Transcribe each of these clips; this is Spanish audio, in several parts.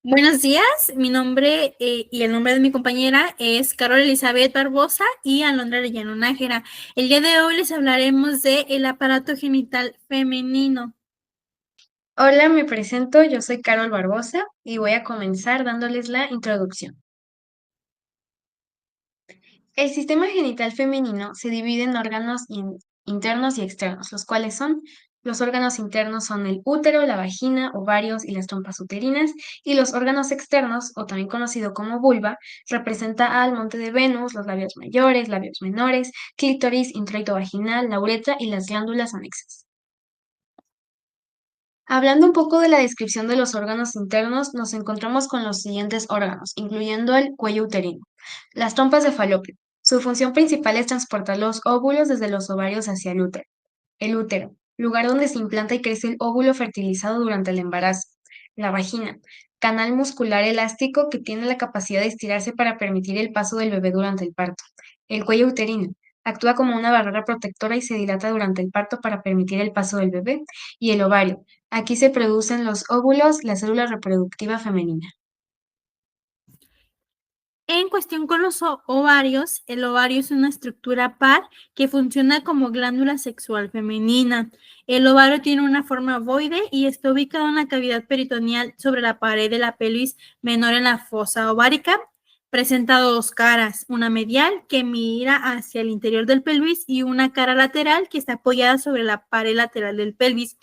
Buenos días, mi nombre y el nombre de mi compañera es Carol Elizabeth Barbosa y Alondra Arellano Nájera. El día de hoy les hablaremos de el aparato genital femenino. Hola, me presento, yo soy Carol Barbosa y voy a comenzar dándoles la introducción. El sistema genital femenino se divide en órganos internos y externos, los cuales son los órganos internos son el útero, la vagina, ovarios y las trompas uterinas, y los órganos externos, o también conocido como vulva, representa al monte de Venus, los labios mayores, labios menores, clítoris, introito vaginal, la uretra y las glándulas anexas. Hablando un poco de la descripción de los órganos internos, nos encontramos con los siguientes órganos, incluyendo el cuello uterino. Las trompas de falopio. Su función principal es transportar los óvulos desde los ovarios hacia el útero. El útero, lugar donde se implanta y crece el óvulo fertilizado durante el embarazo. La vagina, canal muscular elástico que tiene la capacidad de estirarse para permitir el paso del bebé durante el parto. El cuello uterino, actúa como una barrera protectora y se dilata durante el parto para permitir el paso del bebé. Y el ovario, aquí se producen los óvulos, la célula reproductiva femenina. En cuestión con los ovarios, el ovario es una estructura par que funciona como glándula sexual femenina. El ovario tiene una forma ovoide y está ubicado en la cavidad peritoneal sobre la pared de la pelvis menor en la fosa ovárica. Presenta dos caras, una medial que mira hacia el interior del pelvis y una cara lateral que está apoyada sobre la pared lateral del pelvis.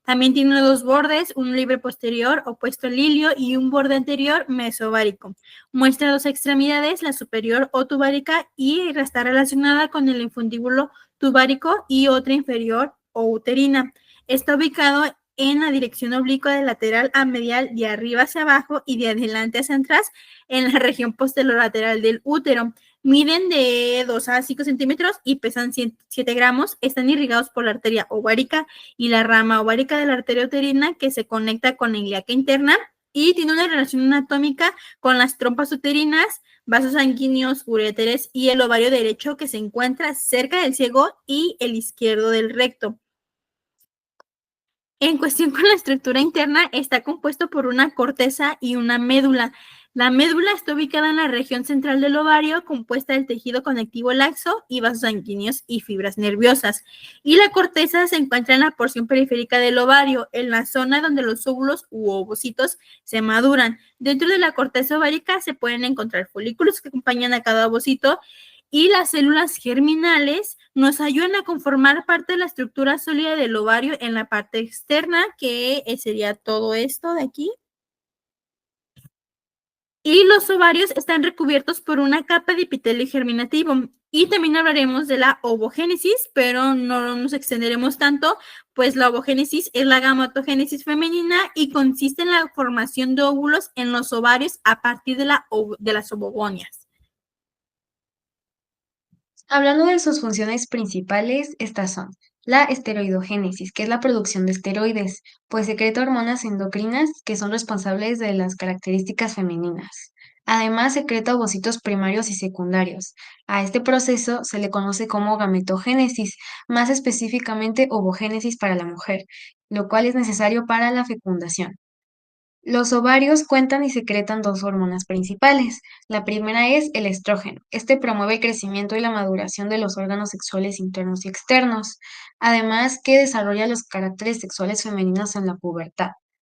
También tiene dos bordes, un libre posterior opuesto al ilio y un borde anterior mesovárico. Muestra dos extremidades, la superior o tubaриca y está relacionada con el infundíbulo tubaриco y otra inferior o uterina. Está ubicado en la dirección oblicua de lateral a medial, de arriba hacia abajo y de adelante hacia atrás, en la región posterolateral del útero. Miden de 2 a 5 centímetros y pesan 7 gramos. Están irrigados por la arteria ovárica y la rama ovárica de la arteria uterina que se conecta con la ilíaca interna y tiene una relación anatómica con las trompas uterinas, vasos sanguíneos, uréteres y el ovario derecho que se encuentra cerca del ciego y el izquierdo del recto. En cuestión con la estructura interna, está compuesto por una corteza y una médula. La médula está ubicada en la región central del ovario, compuesta del tejido conectivo laxo y vasos sanguíneos y fibras nerviosas. Y la corteza se encuentra en la porción periférica del ovario, en la zona donde los óvulos u ovocitos se maduran. Dentro de la corteza ovárica se pueden encontrar folículos que acompañan a cada ovocito y las células germinales nos ayudan a conformar parte de la estructura sólida del ovario en la parte externa, que sería todo esto de aquí. Y los ovarios están recubiertos por una capa de epitelio germinativo. Y también hablaremos de la ovogénesis, pero no nos extenderemos tanto, pues la ovogénesis es la gametogénesis femenina y consiste en la formación de óvulos en los ovarios a partir de las ovogonias. Hablando de sus funciones principales, estas son la esteroidogénesis, que es la producción de esteroides, pues secreta hormonas endocrinas que son responsables de las características femeninas. Además, secreta ovocitos primarios y secundarios. A este proceso se le conoce como gametogénesis, más específicamente ovogénesis para la mujer, lo cual es necesario para la fecundación. Los ovarios cuentan y secretan dos hormonas principales. La primera es el estrógeno. Este promueve el crecimiento y la maduración de los órganos sexuales internos y externos, además que desarrolla los caracteres sexuales femeninos en la pubertad.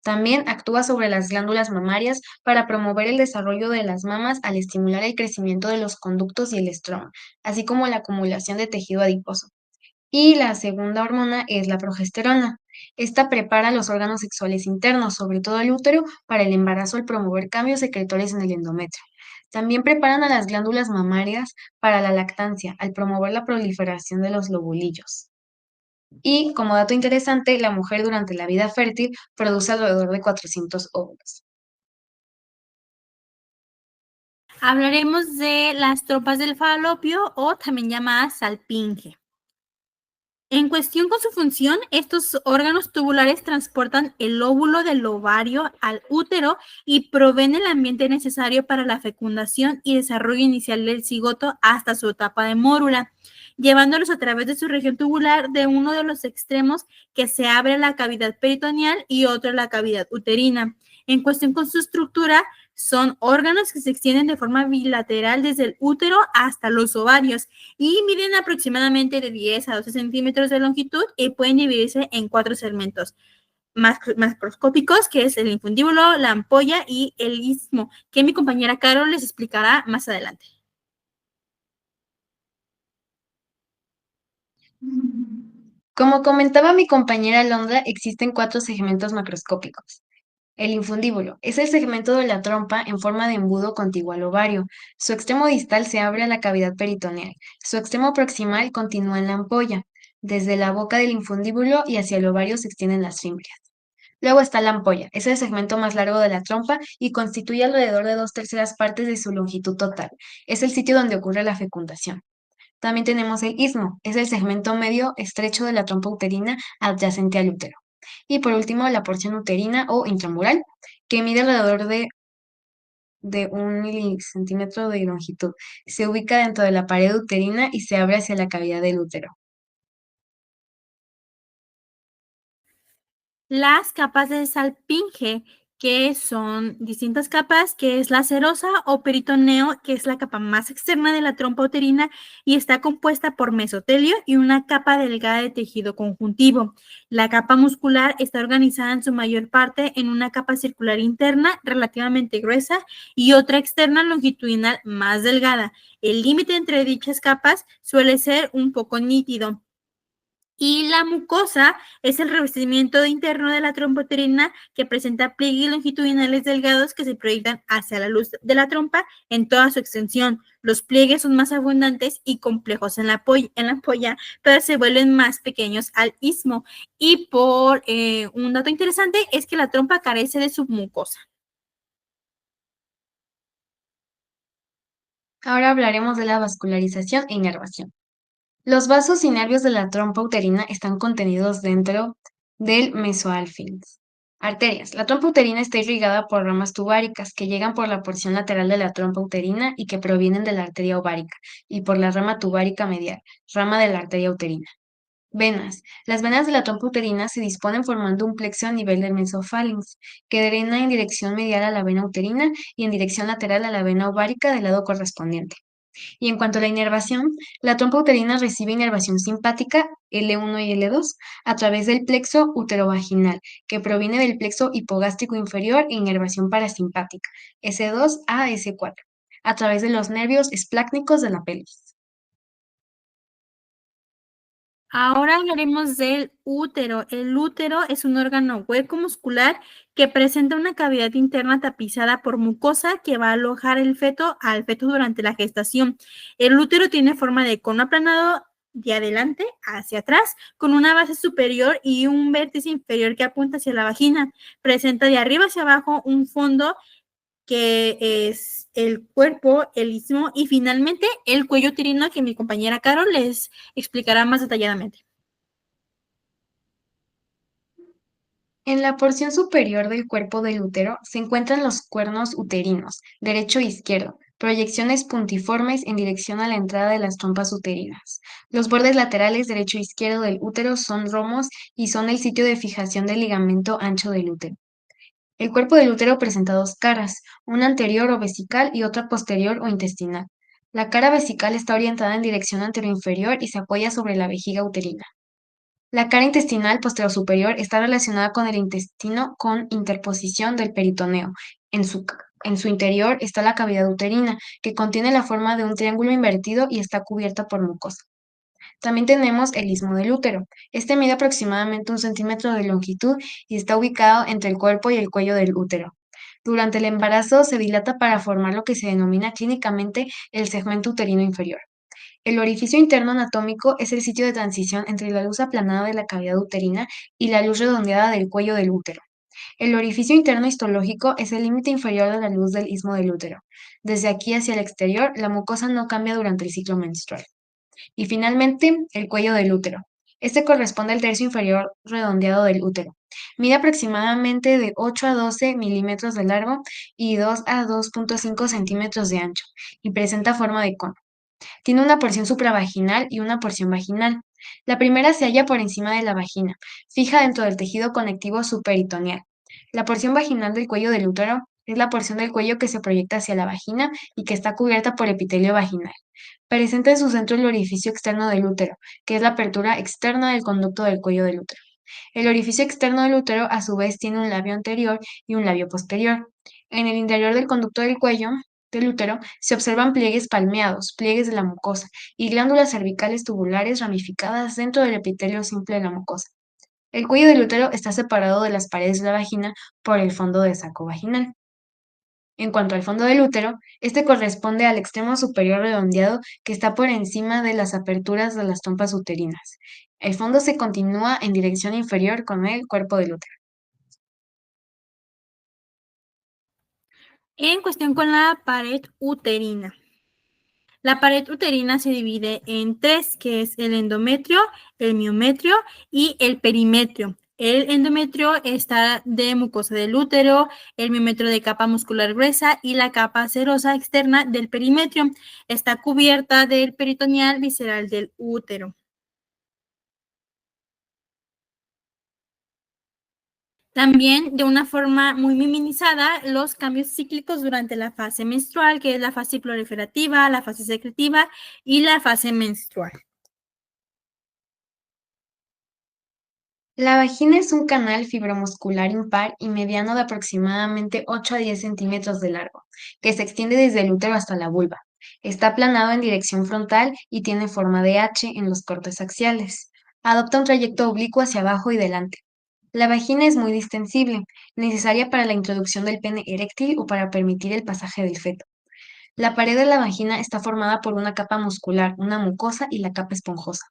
También actúa sobre las glándulas mamarias para promover el desarrollo de las mamas al estimular el crecimiento de los conductos y el estroma, así como la acumulación de tejido adiposo. Y la segunda hormona es la progesterona. Esta prepara los órganos sexuales internos, sobre todo el útero, para el embarazo al promover cambios secretorios en el endometrio. También preparan a las glándulas mamarias para la lactancia, al promover la proliferación de los lobulillos. Y como dato interesante, la mujer durante la vida fértil produce alrededor de 400 óvulos. Hablaremos de las trompas del falopio o también llamadas salpinge. En cuestión con su función, estos órganos tubulares transportan el óvulo del ovario al útero y proveen el ambiente necesario para la fecundación y desarrollo inicial del cigoto hasta su etapa de mórula, llevándolos a través de su región tubular de uno de los extremos que se abre la cavidad peritoneal y otro la cavidad uterina. En cuestión con su estructura, son órganos que se extienden de forma bilateral desde el útero hasta los ovarios y miden aproximadamente de 10 a 12 centímetros de longitud y pueden dividirse en 4 segmentos macroscópicos, que es el infundíbulo, la ampolla y el istmo, que mi compañera Carol les explicará más adelante. Como comentaba mi compañera Londra, existen 4 segmentos macroscópicos. El infundíbulo es el segmento de la trompa en forma de embudo contiguo al ovario. Su extremo distal se abre a la cavidad peritoneal. Su extremo proximal continúa en la ampolla. Desde la boca del infundíbulo y hacia el ovario se extienden las fimbrias. Luego está la ampolla, es el segmento más largo de la trompa y constituye alrededor de 2/3 partes de su longitud total. Es el sitio donde ocurre la fecundación. También tenemos el istmo, es el segmento medio estrecho de la trompa uterina adyacente al útero. Y por último, la porción uterina o intramural, que mide alrededor de 1 milicentímetro de longitud. Se ubica dentro de la pared uterina y se abre hacia la cavidad del útero. Las capas de salpinge, que son distintas capas, que es la serosa o peritoneo, que es la capa más externa de la trompa uterina y está compuesta por mesotelio y una capa delgada de tejido conjuntivo. La capa muscular está organizada en su mayor parte en una capa circular interna relativamente gruesa y otra externa longitudinal más delgada. El límite entre dichas capas suele ser un poco nítido. Y la mucosa es el revestimiento interno de la trompa uterina que presenta pliegues longitudinales delgados que se proyectan hacia la luz de la trompa en toda su extensión. Los pliegues son más abundantes y complejos en la ampolla, pero se vuelven más pequeños al istmo. Y por un dato interesante es que la trompa carece de submucosa. Ahora hablaremos de la vascularización e inervación. Los vasos y nervios de la trompa uterina están contenidos dentro del mesoalfins. Arterias. La trompa uterina está irrigada por ramas tubáricas que llegan por la porción lateral de la trompa uterina y que provienen de la arteria ovárica y por la rama tubárica medial, rama de la arteria uterina. Venas. Las venas de la trompa uterina se disponen formando un plexo a nivel del mesofalinx, que drena en dirección medial a la vena uterina y en dirección lateral a la vena ovárica del lado correspondiente. Y en cuanto a la inervación, la trompa uterina recibe inervación simpática L1 y L2 a través del plexo uterovaginal, que proviene del plexo hipogástrico inferior, e inervación parasimpática S2 a S4, a través de los nervios esplácnicos de la pelvis. Ahora hablaremos del útero. El útero es un órgano hueco muscular que presenta una cavidad interna tapizada por mucosa que va a alojar al feto durante la gestación. El útero tiene forma de cono aplanado de adelante hacia atrás, con una base superior y un vértice inferior que apunta hacia la vagina. Presenta de arriba hacia abajo un fondo que es el cuerpo, el istmo y finalmente el cuello uterino, que mi compañera Carol les explicará más detalladamente. En la porción superior del cuerpo del útero se encuentran los cuernos uterinos, derecho e izquierdo, proyecciones puntiformes en dirección a la entrada de las trompas uterinas. Los bordes laterales derecho e izquierdo del útero son romos y son el sitio de fijación del ligamento ancho del útero. El cuerpo del útero presenta 2 caras, una anterior o vesical y otra posterior o intestinal. La cara vesical está orientada en dirección anteroinferior y se apoya sobre la vejiga uterina. La cara intestinal posterior-superior está relacionada con el intestino con interposición del peritoneo. En su interior está la cavidad uterina, que contiene la forma de un triángulo invertido y está cubierta por mucosa. También tenemos el istmo del útero. Este mide aproximadamente 1 centímetro de longitud y está ubicado entre el cuerpo y el cuello del útero. Durante el embarazo se dilata para formar lo que se denomina clínicamente el segmento uterino inferior. El orificio interno anatómico es el sitio de transición entre la luz aplanada de la cavidad uterina y la luz redondeada del cuello del útero. El orificio interno histológico es el límite inferior de la luz del istmo del útero. Desde aquí hacia el exterior, la mucosa no cambia durante el ciclo menstrual. Y finalmente, el cuello del útero. Este corresponde al tercio inferior redondeado del útero. Mide aproximadamente de 8 a 12 milímetros de largo y 2 a 2,5 centímetros de ancho, y presenta forma de cono. Tiene una porción supravaginal y una porción vaginal. La primera se halla por encima de la vagina, fija dentro del tejido conectivo subperitoneal. La porción vaginal del cuello del útero es la porción del cuello que se proyecta hacia la vagina y que está cubierta por epitelio vaginal. Presenta en su centro el orificio externo del útero, que es la apertura externa del conducto del cuello del útero. El orificio externo del útero, a su vez, tiene un labio anterior y un labio posterior. En el interior del conducto del cuello del útero se observan pliegues palmeados, pliegues de la mucosa y glándulas cervicales tubulares ramificadas dentro del epitelio simple de la mucosa. El cuello del útero está separado de las paredes de la vagina por el fondo de saco vaginal. En cuanto al fondo del útero, este corresponde al extremo superior redondeado que está por encima de las aperturas de las trompas uterinas. El fondo se continúa en dirección inferior con el cuerpo del útero. En cuestión con la pared uterina. La pared uterina se divide en tres, que es el endometrio, el miometrio y el perimetrio. El endometrio está de mucosa del útero, el miometrio de capa muscular gruesa y la capa serosa externa del perimetrio. Está cubierta del peritoneal visceral del útero. También, de una forma muy minimizada, los cambios cíclicos durante la fase menstrual, que es la fase proliferativa, la fase secretiva y la fase menstrual. La vagina es un canal fibromuscular impar y mediano de aproximadamente 8 a 10 centímetros de largo, que se extiende desde el útero hasta la vulva. Está aplanado en dirección frontal y tiene forma de H en los cortes axiales. Adopta un trayecto oblicuo hacia abajo y delante. La vagina es muy distensible, necesaria para la introducción del pene eréctil o para permitir el pasaje del feto. La pared de la vagina está formada por una capa muscular, una mucosa y la capa esponjosa.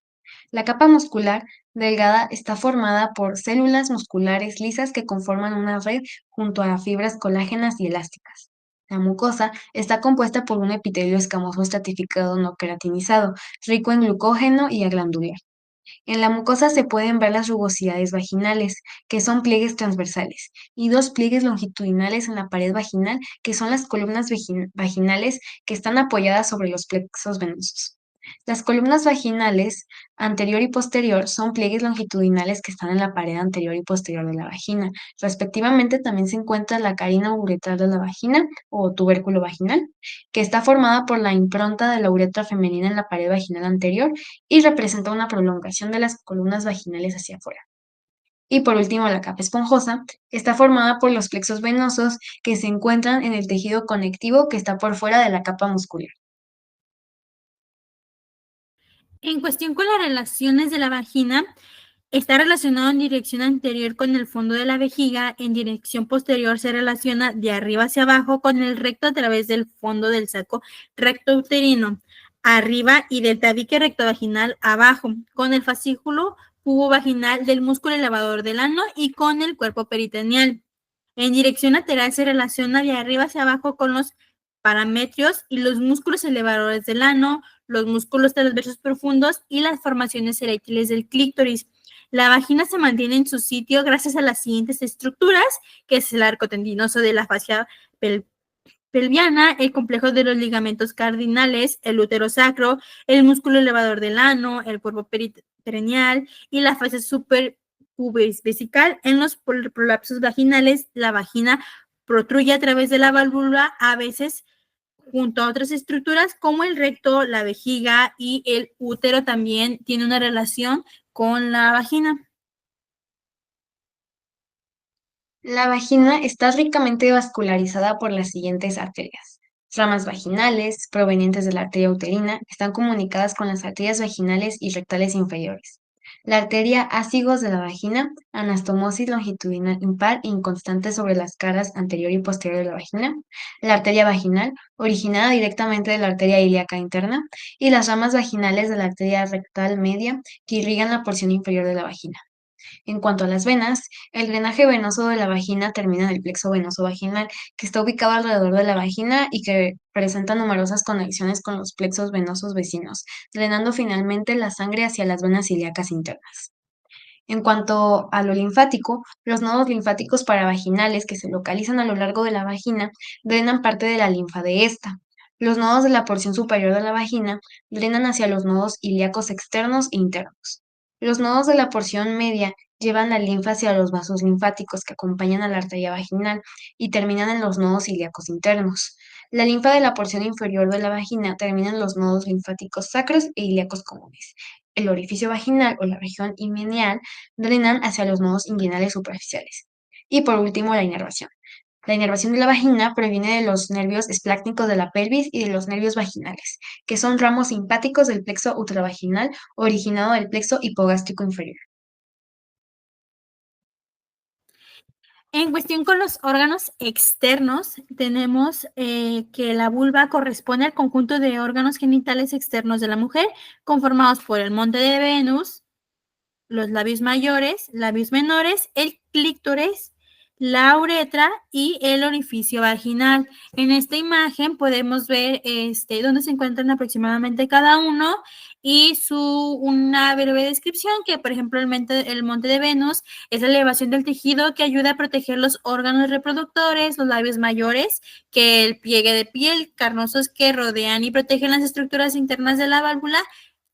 La capa muscular delgada está formada por células musculares lisas que conforman una red junto a fibras colágenas y elásticas. La mucosa está compuesta por un epitelio escamoso estratificado no queratinizado, rico en glucógeno y aglandular. En la mucosa se pueden ver las rugosidades vaginales, que son pliegues transversales, y dos pliegues longitudinales en la pared vaginal, que son las columnas vaginales que están apoyadas sobre los plexos venosos. Las columnas vaginales anterior y posterior son pliegues longitudinales que están en la pared anterior y posterior de la vagina. Respectivamente, también se encuentra la carina uretral de la vagina o tubérculo vaginal, que está formada por la impronta de la uretra femenina en la pared vaginal anterior y representa una prolongación de las columnas vaginales hacia afuera. Y por último, la capa esponjosa está formada por los plexos venosos que se encuentran en el tejido conectivo que está por fuera de la capa muscular. En cuestión con las relaciones de la vagina, está relacionado en dirección anterior con el fondo de la vejiga, en dirección posterior se relaciona de arriba hacia abajo con el recto a través del fondo del saco recto uterino, arriba y del tabique recto vaginal abajo, con el fascículo pubovaginal del músculo elevador del ano y con el cuerpo peritoneal. En dirección lateral se relaciona de arriba hacia abajo con los parametrios y los músculos elevadores del ano, los músculos transversos profundos y las formaciones eréctiles del clítoris. La vagina se mantiene en su sitio gracias a las siguientes estructuras, que es el arco tendinoso de la fascia pelviana, el complejo de los ligamentos cardinales, el útero sacro, el músculo elevador del ano, el cuerpo perineal y la fascia superpubis-vesical. En los prolapsos vaginales, la vagina protruye a través de la válvula, a veces junto a otras estructuras como el recto, la vejiga y el útero también tiene una relación con la vagina. La vagina está ricamente vascularizada por las siguientes arterias. Ramas vaginales, provenientes de la arteria uterina, están comunicadas con las arterias vaginales y rectales inferiores. La arteria ácigos de la vagina, anastomosis longitudinal impar e inconstante sobre las caras anterior y posterior de la vagina. La arteria vaginal, originada directamente de la arteria ilíaca interna. Y las ramas vaginales de la arteria rectal media, que irrigan la porción inferior de la vagina. En cuanto a las venas, el drenaje venoso de la vagina termina en el plexo venoso vaginal, que está ubicado alrededor de la vagina y que presenta numerosas conexiones con los plexos venosos vecinos, drenando finalmente la sangre hacia las venas ilíacas internas. En cuanto a lo linfático, los nodos linfáticos paravaginales que se localizan a lo largo de la vagina drenan parte de la linfa de esta. Los nodos de la porción superior de la vagina drenan hacia los nodos ilíacos externos e internos. Los nodos de la porción media llevan la linfa hacia los vasos linfáticos que acompañan a la arteria vaginal y terminan en los nodos ilíacos internos. La linfa de la porción inferior de la vagina termina en los nodos linfáticos sacros e ilíacos comunes. El orificio vaginal o la región inguinal drenan hacia los nodos inguinales superficiales. Y por último, la inervación. La inervación de la vagina proviene de los nervios esplácnicos de la pelvis y de los nervios vaginales, que son ramos simpáticos del plexo uterovaginal originado del plexo hipogástrico inferior. En cuestión con los órganos externos, tenemos que la vulva corresponde al conjunto de órganos genitales externos de la mujer, conformados por el monte de Venus, los labios mayores, labios menores, el clítoris, la uretra y el orificio vaginal. En esta imagen podemos ver dónde se encuentran aproximadamente cada uno y una breve descripción que, por ejemplo, el monte de Venus es la elevación del tejido que ayuda a proteger los órganos reproductores, los labios mayores, que el pliegue de piel, carnosos que rodean y protegen las estructuras internas de la válvula.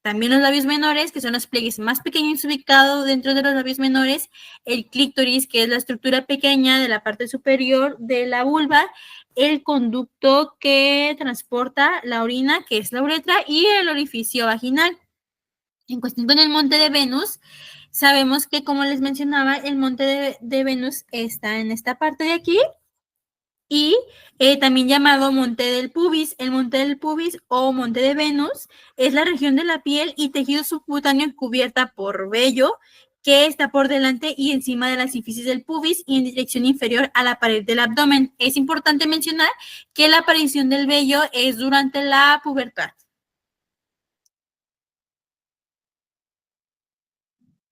También los labios menores, que son los pliegues más pequeños ubicados dentro de los labios menores, el clítoris, que es la estructura pequeña de la parte superior de la vulva, el conducto que transporta la orina, que es la uretra, y el orificio vaginal. En cuestión con el monte de Venus, sabemos que, como les mencionaba, el monte de Venus está en esta parte de aquí, y también llamado monte del pubis. El monte del pubis o monte de Venus es la región de la piel y tejido subcutáneo cubierta por vello que está por delante y encima de la sínfisis del pubis y en dirección inferior a la pared del abdomen. Es importante mencionar que la aparición del vello es durante la pubertad.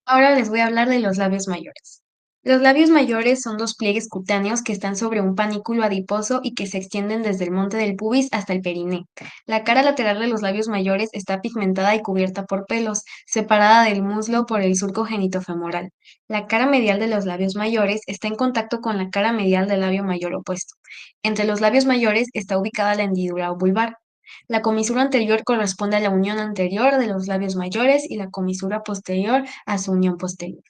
Ahora les voy a hablar de los labios mayores. Los labios mayores son dos pliegues cutáneos que están sobre un panículo adiposo y que se extienden desde el monte del pubis hasta el periné. La cara lateral de los labios mayores está pigmentada y cubierta por pelos, separada del muslo por el surco genitofemoral. La cara medial de los labios mayores está en contacto con la cara medial del labio mayor opuesto. Entre los labios mayores está ubicada la hendidura vulvar. La comisura anterior corresponde a la unión anterior de los labios mayores y la comisura posterior a su unión posterior.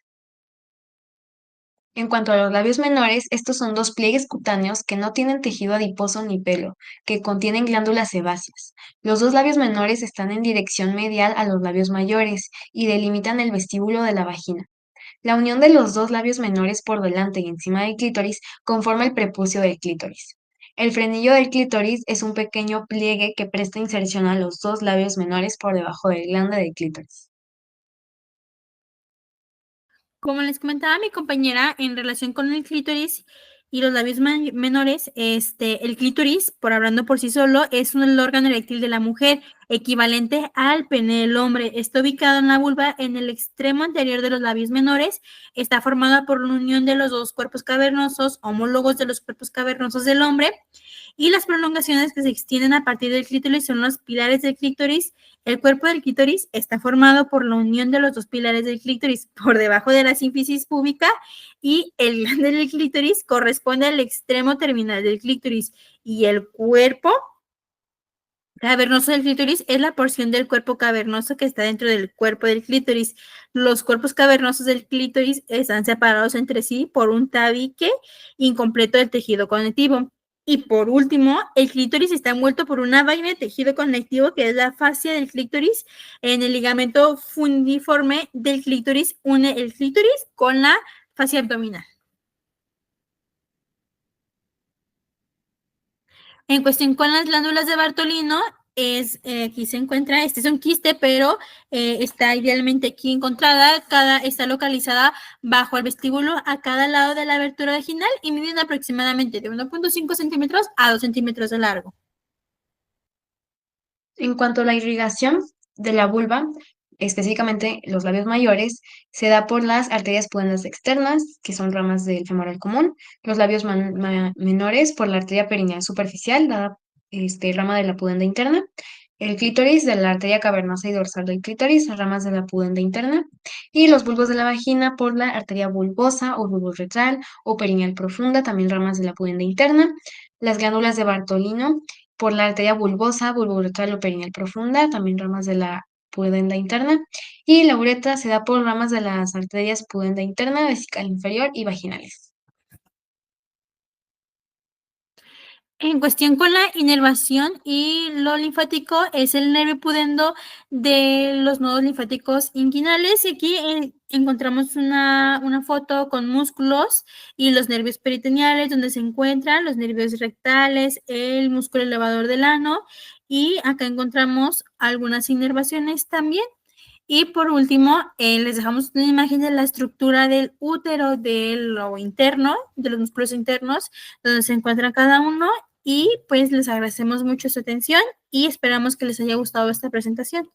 En cuanto a los labios menores, estos son dos pliegues cutáneos que no tienen tejido adiposo ni pelo, que contienen glándulas sebáceas. Los dos labios menores están en dirección medial a los labios mayores y delimitan el vestíbulo de la vagina. La unión de los dos labios menores por delante y encima del clítoris conforma el prepucio del clítoris. El frenillo del clítoris es un pequeño pliegue que presta inserción a los dos labios menores por debajo del glande del clítoris. Como les comentaba mi compañera, en relación con el clítoris y los labios menores, el clítoris, por hablando por sí solo, es el órgano eréctil de la mujer, equivalente al pene del hombre. Está ubicado en la vulva, en el extremo anterior de los labios menores. Está formado por la unión de los dos cuerpos cavernosos, homólogos de los cuerpos cavernosos del hombre, y las prolongaciones que se extienden a partir del clítoris son los pilares del clítoris. El cuerpo del clítoris está formado por la unión de los dos pilares del clítoris por debajo de la sínfisis púbica, y el glande del clítoris corresponde al extremo terminal del clítoris, y el cuerpo cavernoso del clítoris es la porción del cuerpo cavernoso que está dentro del cuerpo del clítoris. Los cuerpos cavernosos del clítoris están separados entre sí por un tabique incompleto del tejido conectivo. Y por último, el clítoris está envuelto por una vaina de tejido conectivo que es la fascia del clítoris. En el ligamento fundiforme del clítoris une el clítoris con la fascia abdominal. En cuestión con las glándulas de Bartolino, aquí se encuentra, este es un quiste, pero está idealmente aquí encontrada, está localizada bajo el vestíbulo a cada lado de la abertura vaginal y miden aproximadamente de 1.5 centímetros a 2 centímetros de largo. En cuanto a la irrigación de la vulva, específicamente los labios mayores, se da por las arterias pudendas externas, que son ramas del femoral común, los labios menores por la arteria perineal superficial, dada rama de la pudenda interna, el clítoris de la arteria cavernosa y dorsal del clítoris, ramas de la pudenda interna, y los bulbos de la vagina por la arteria bulbosa o bulborretral o perineal profunda, también ramas de la pudenda interna, las glándulas de Bartolino por la arteria bulbosa, bulboretral o perineal profunda, también ramas de la pudenda interna y la uretra se da por ramas de las arterias pudenda interna, vesical inferior y vaginales. En cuestión con la inervación y lo linfático es el nervio pudendo de los nodos linfáticos inguinales y aquí encontramos una foto con músculos y los nervios peritoneales donde se encuentran los nervios rectales, el músculo elevador del ano y acá encontramos algunas inervaciones también. Y por último, les dejamos una imagen de la estructura del útero, de lo interno, de los músculos internos, donde se encuentra cada uno. Y pues les agradecemos mucho su atención y esperamos que les haya gustado esta presentación.